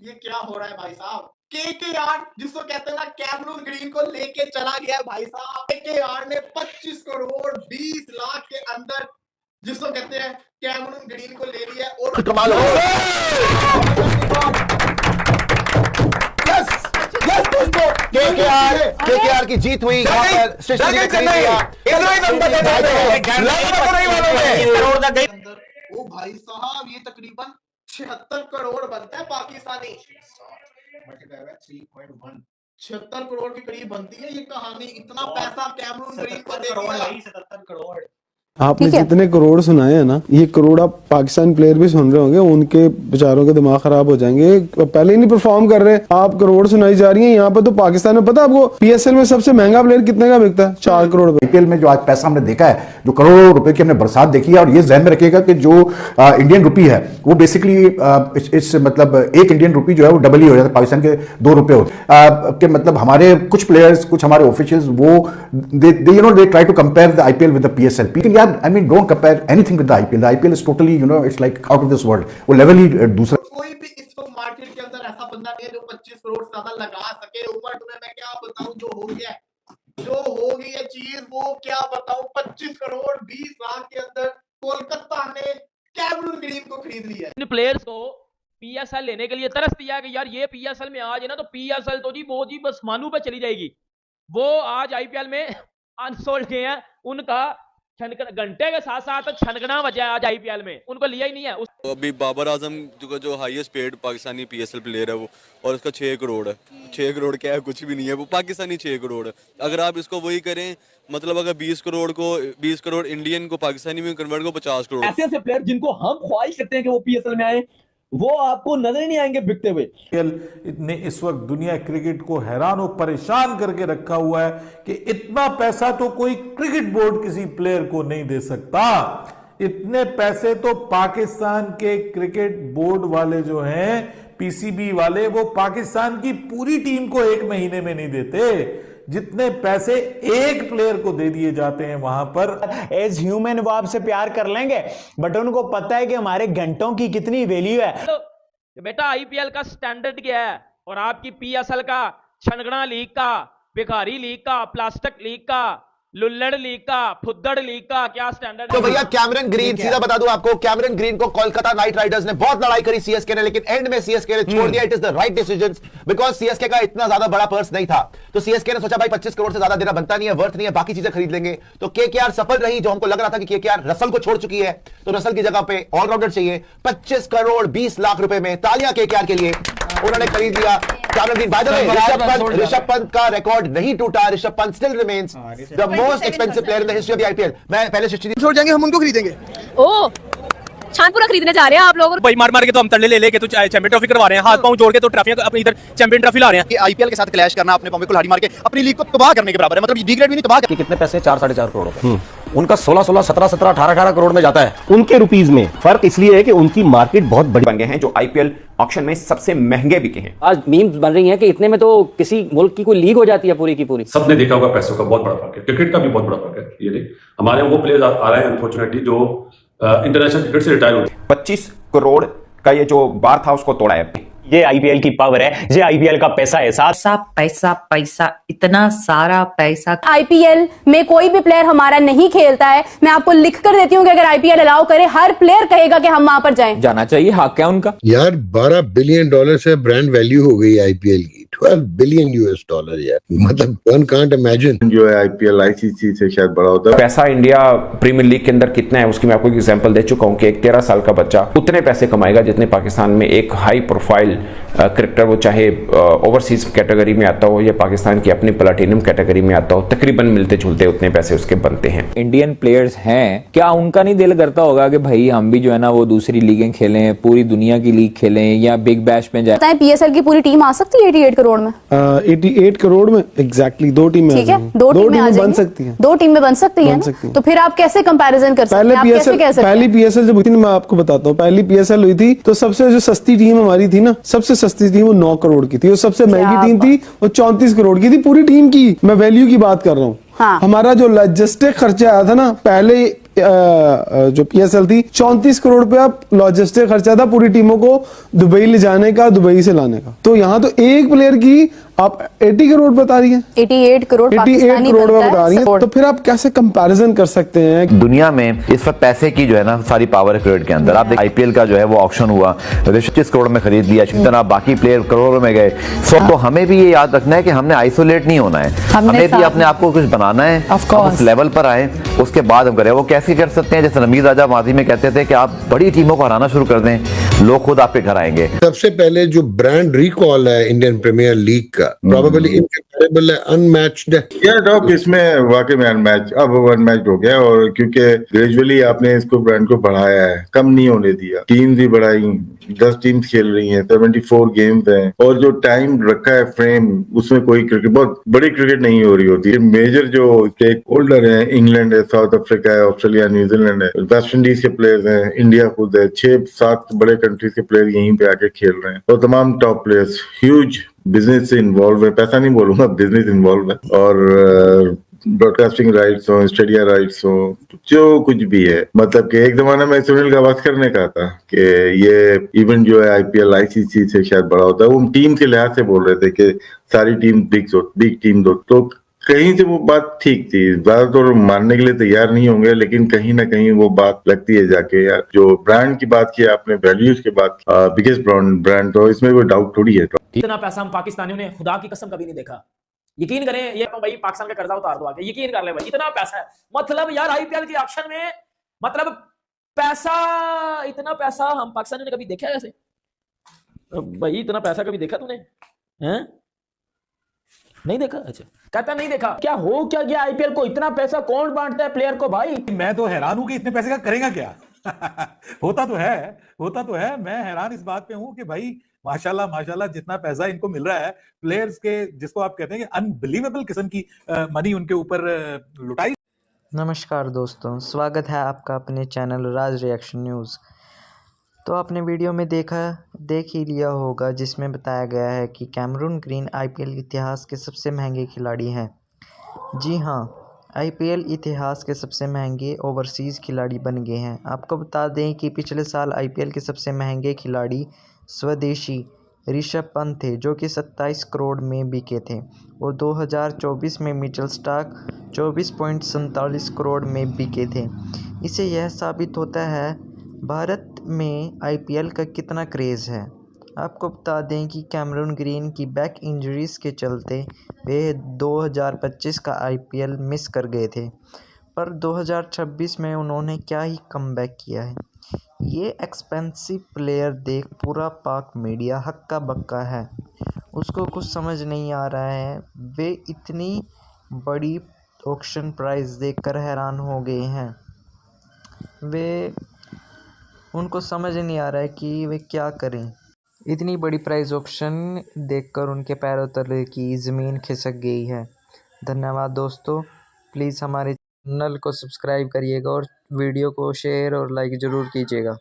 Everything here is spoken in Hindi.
ये क्या हो रहा है भाई साहब? केकेआर जिसको कहते हैं ना, कैमरून ग्रीन को लेके चला गया भाई साहब। केकेआर ने 25 करोड़ 20 लाख के अंदर जिसको कहते हैं कैमरून ग्रीन को ले लिया। और कमाल हो केकेआर की जीत हुई। ओ भाई साहब, ये तकरीबन 76 करोड़ बनता है पाकिस्तानी। 76 करोड़ के करीब बनती है ये कहानी। इतना पैसा कैमरून ग्रीन को दे दिया। 77 करोड़। आपने जितने करोड़ सुनाए हैं ना, ये करोड़ आप पाकिस्तान प्लेयर भी सुन रहे होंगे, उनके बेचारों के दिमाग खराब हो जाएंगे। पहले ही नहीं परफॉर्म कर रहे, आप करोड़ सुनाई जा रही हैं। यहाँ पर तो पाकिस्तान में पता आपको पीएसएल में सबसे महंगा प्लेयर कितने का बिकता है? 4 करोड़। आईपीएल में जो आज पैसा हमने देखा है, जो करोड़ों रुपए की हमने बरसात देखी है, और ये ध्यान में रखिएगा कि जो इंडियन रुपी है वो बेसिकली इस मतलब एक इंडियन रुपी जो है वो डबल ही हो जाता है, पाकिस्तान के 2 रुपए होते के। मतलब हमारे कुछ प्लेयर्स, कुछ हमारे ऑफिशियल्स वो they try to compare the IPL with the PSL. I mean, don't compare anything with the IPL. The IPL is totally, it's like out of this world. वो लेवल ही दूसरा। कोई भी इस मार्केट के अंदर ऐसा बंदा नहीं है जो 25 करोड़ से ज्यादा लगा सके। ऊपर तुम्हें मैं क्या बताऊं, जो हो गई है चीज, वो क्या बताऊं। 25 करोड़ 20 लाख के अंदर कोलकाता ने कैमरून ग्रीन को खरीद लिया। इन प्लेयर्स को पीएसएल लेने के लिए तरस दिया कि यार ये पीएसएल में आज है ना, तो पीएसएल तो जी वो जी बस मानू पे चली जाएगी। वो आज आईपीएल में अनसोल्ड गए हैं। उनका घंटे के साथ साथ छनकना बचा आज आईपीएल में, उनको लिया ही नहीं है। अभी बाबर आजम जो highest paid Pakistani PSL player है वो, और उसका 6 करोड़ है। 6 करोड़ क्या है, कुछ भी नहीं है। वो पाकिस्तानी 6 करोड़ है। अगर आप इसको वही करें, मतलब अगर 20 करोड़ इंडियन को पाकिस्तानी में कन्वर्ट को 50 करोड़। ऐसे प्लेयर जिनको हम ख्वाहिश करते हैं कि वो पीएसएल में आए, वो आपको नजर ही नहीं आएंगे बिकते हुए। ने इस वक्त दुनिया क्रिकेट को हैरान और परेशान करके रखा हुआ है कि इतना पैसा तो कोई क्रिकेट बोर्ड किसी प्लेयर को नहीं दे सकता। इतने पैसे तो पाकिस्तान के क्रिकेट बोर्ड वाले जो हैं, पीसीबी वाले, वो पाकिस्तान की पूरी टीम को 1 महीने में नहीं देते जितने पैसे एक प्लेयर को दे दिए जाते हैं वहां पर। एज ह्यूमन वो आपसे प्यार कर लेंगे, बट उनको पता है कि हमारे घंटों की कितनी वैल्यू है। तो बेटा आईपीएल का स्टैंडर्ड क्या है, और आपकी पीएसएल का छनगना लीग का, भिखारी लीग का, प्लास्टिक लीग का, लुल्लड़ लीग का, फुद्दड़ लीग का क्या स्टैंडर्ड तो है? भैया कैमरून ग्रीन, सीधा बता दूं आपको, कैमरून ग्रीन को कोलकाता नाइट राइडर्स ने बहुत लड़ाई करी सीएसके ने, लेकिन एंड में सीएसके ने छोड़ दिया। It is the right decision, because CSK का इतना ज्यादा बड़ा पर्स नहीं था। तो सीएसके ने सोचा भाई 25 करोड़ से ज्यादा देना बनता नहीं है, वर्थ नहीं है, बाकी चीजें खरीद लेंगे। तो केकेआर सफल रही। जो हमको लग रहा था कि केकेआर रसल को छोड़ चुकी है, तो रसल की जगह पे ऑलराउंडर चाहिए। 25 करोड़ 20 लाख रुपए में तालियां केकेआर के लिए, उन्होंने खरीद लिया Cameron Green. By the way, Rishabh Pant का रिकॉर्ड नहीं टूटा। Rishabh Pant still remains the most expensive player in the history of the IPL. मैं पहले सृष्टि छोड़ जाएंगे, हम उनको खरीदेंगे। ओ छानपुरा खरीदने जा रहे हैं आप लोग? भाई मार के तो हम तल्ले ले लेके तो चैंपियन ट्रॉफी करवा रहे हैं, हाथ पांव जोड़ के तो ट्रॉफियां अपनी इधर चैंपियन ट्रॉफी ला रहे हैं। आईपीएल के साथ क्लैश करना, अपने पांव को लाठी मार के अपनी लीग को तबाह करने के बराबर है। मतलब ये डिग्रेड भी नहीं, तबाह करके। कितने पैसे? 4-4.5 करोड़ रुपए। उनका 16-16, 17-17, 18-18 करोड़ में जाता है। उनके रुपीस में फर्क इसलिए है कि उनकी मार्केट बहुत बड़ी बन गए हैं, जो आईपीएल ऑक्शन में सबसे महंगे बिके हैं। आज मीम्स बन रही हैं कि इतने में तो किसी मुल्क की कोई लीग हो जाती है पूरी की पूरी। सबने देखा होगा पैसों का बहुत बड़ा फर्क है, क्रिकेट का भी बहुत बड़ा फर्क है। ये देख, हमारे वो प्लेयर्स आ रहे हैं अनफॉर्चुनेटली जो इंटरनेशनल क्रिकेट से रिटायर होते हैं। 25 करोड़ का ये जो बार था उसको तोड़ा है। ये आईपीएल की पावर है, ये आईपीएल का पैसा है। पैसा इतना सारा पैसा। आईपीएल में कोई भी प्लेयर हमारा नहीं खेलता है। मैं आपको लिख कर देती हूँ कि अगर आईपीएल अलाउ करे, हर प्लेयर कहेगा कि हम वहां पर जाएं। जाना चाहिए, हक है उनका। यार $12 बिलियन से ब्रांड वैल्यू हो गई आईपीएल की। $12 बिलियन यार, मतलब वन कांट इमेजिन। जो है आईपीएल आईसीसी से शायद बड़ा होता है। पैसा इंडिया प्रीमियर लीग के अंदर कितना है उसकी मैं आपको एक एग्जांपल दे चुका हूं कि एक 13 साल का बच्चा उतने पैसे कमाएगा जितने पाकिस्तान में एक हाई प्रोफाइल क्रिकेटर, वो चाहे ओवरसीज कैटेगरी में आता हो या पाकिस्तान की अपनी प्लैटिनम कैटेगरी में आता हो, तकरीबन मिलते जुलते उतने पैसे उसके बनते हैं। इंडियन प्लेयर्स हैं, क्या उनका नहीं दिल करता होगा कि भाई हम भी जो है ना वो दूसरी लीगें खेलें, पूरी दुनिया की लीग खेलें या बिग बैश में जाए? पीएसएल की पूरी टीम आ सकती है 88 करोड़ में? 88 करोड़ में एग्जैक्टली 2 टीमें। ठीक है, 2 टीमें बन सकती हैं। 2 टीमें बन सकती हैं। तो फिर आप कैसे कंपैरिजन कर सकते हैं? पहली पीएसएल जब हुई थी, मैं आपको बताता हूँ, पहली पीएसएल हुई थी तो सबसे जो सस्ती टीम हमारी थी ना, सबसे सस्ती टीम वो 9 करोड़ की थी, और सबसे महंगी टीम थी वो 34 करोड़ की थी पूरी टीम की। मैं वैल्यू की बात कर रहा हूँ। हाँ। हमारा जो लॉजिस्टिक खर्चा आया था ना, पहले जो PSL थी 34 करोड़ रुपया लॉजिस्टिक खर्चा था पूरी टीमों को दुबई ले जाने का, दुबई से लाने का। तो यहाँ तो एक प्लेयर की आप 80 करोड़ बता रही हैं, 88 करोड़ 88 करोड़ बता रही हैं, तो फिर आप कैसे कंपैरिजन कर सकते हैं? दुनिया में इस वक्त पैसे की जो है ना सारी पावर है क्रिकेट के अंदर। आप देखिए IPL का जो है वो ऑक्शन हुआ, 25 करोड़ में खरीद लिया, जितना बाकी प्लेयर करोड़ों में गए। तो हमें भी ये याद रखना है कि हमने आइसोलेट नहीं होना है, हमें भी अपने आप को कुछ बनाना है, उस लेवल पर आए, उसके बाद हम करें। वो कैसे कर सकते हैं? जैसे नमीर राजा माजी में कहते थे कि आप बड़ी टीमों को हराना शुरू कर दें, लोग खुद आपके घर आएंगे। सबसे पहले जो ब्रांड रिकॉल है इंडियन प्रीमियर लीग का, प्रोबेबली इनकम्पैरेबल है, अनमैच्ड है। या डॉग इसमें वाकई में अनमैच्ड हो गया, और क्योंकि ग्रेजुअली आपने इसको ब्रांड को बढ़ाया है, कम नहीं होने दिया। टीम भी बढ़ाई, 10 टीम्स खेल रही हैं, 74 गेम्स हैं, और जो टाइम रखा है फ्रेम, उसमें कोई क्रिकेट, बहुत बड़ी क्रिकेट नहीं हो रही होती है। मेजर जो स्टेक होल्डर है, इंग्लैंड है, साउथ अफ्रीका है, ऑस्ट्रेलिया, न्यूजीलैंड है, वेस्ट इंडीज के प्लेयर्स हैं, इंडिया खुद है, 6-7 बड़े कंट्रीज के प्लेयर यहीं पे आके खेल रहे हैं, और तमाम टॉप प्लेयर्स, ह्यूज बिजनेस से इन्वॉल्व है, पैसा नहीं बोलूंगा, बिजनेस इन्वॉल्व है, और ब्रॉडकास्टिंग राइट्स हो, स्टेडिया राइट्स हो, जो कुछ भी है। मतलब कि एक जमाना में सुनील गावस्कर ने कहा था कि ये इवेंट जो है IPL ICC से शायद बड़ा होता है। वो टीम के लिहाज से बोल रहे थे कि सारी टीम बिग टीम दो, तो कहीं से वो बात ठीक थी। ज्यादातर मानने के लिए तैयार नहीं होंगे, लेकिन कहीं ना कहीं वो बात लगती है जाके। यार जो ब्रांड की बात की आपने, वैल्यूज की बात, बिगेस्ट ब्रांड, तो इसमें कोई डाउट थोड़ी है। इतना पैसा हम पाकिस्तानियों ने खुदा की कसम कभी नहीं देखा। यकीन करें, ये तो भाई पाकिस्तान का कर्जा उतार दो आके, यकीन कर ले भाई, इतना पैसा है। मतलब यार IPL के ऑक्शन में मतलब पैसा, इतना पैसा हम पाकिस्तानियों ने कभी देखा है ऐसे? भाई इतना पैसा कभी देखा तूने? हैं? नहीं देखा? अच्छा, कहता नहीं देखा। क्या हो क्या गया IPL को? इतना पैसा कौन बांटता है प्लेयर को भाई? मैं तो हैरान हूं कि इतने पैसे का करेगा क्या। होता तो है। मैं हैरान इस बात पे हूं कि भाई माशाल्लाह जितना पैसा इनको मिल रहा है प्लेयर्स के, जिसको आप कहते हैं कि अनबिलीवेबल किस्म की मनी उनके ऊपर लुटाई। नमस्कार दोस्तों, स्वागत है आपका अपने चैनल राज रिएक्शन न्यूज़। तो आपने वीडियो में देख ही लिया होगा, जिसमें बताया गया है कि कैमरून ग्रीन IPL इतिहास के सबसे महंगे खिलाड़ी हैं। जी हाँ, IPL इतिहास के सबसे महंगे ओवरसीज़ खिलाड़ी बन गए हैं। आपको बता दें कि पिछले साल IPL के सबसे महंगे खिलाड़ी स्वदेशी ऋषभ पंत थे, जो कि 27 करोड़ में बिके थे, और 2024 में मिचेल स्टार्क 24.47 करोड़ में बिके थे। इससे यह साबित होता है भारत में IPL का कितना क्रेज़ है। आपको बता दें कि कैमरून ग्रीन की बैक इंजरीज़ के चलते वे 2025 का IPL मिस कर गए थे, पर 2026 में उन्होंने क्या ही कमबैक किया है। ये एक्सपेंसिव प्लेयर देख पूरा पाक मीडिया हक्का बक्का है, उसको कुछ समझ नहीं आ रहा है। वे इतनी बड़ी ऑक्शन प्राइस देखकर हैरान हो गए हैं। उनको समझ नहीं आ रहा है कि वे क्या करें। इतनी बड़ी प्राइस ऑक्शन देखकर उनके पैरों तले की ज़मीन खिसक गई है। धन्यवाद दोस्तों, प्लीज़ हमारे चैनल को सब्सक्राइब करिएगा और वीडियो को शेयर और लाइक ज़रूर कीजिएगा।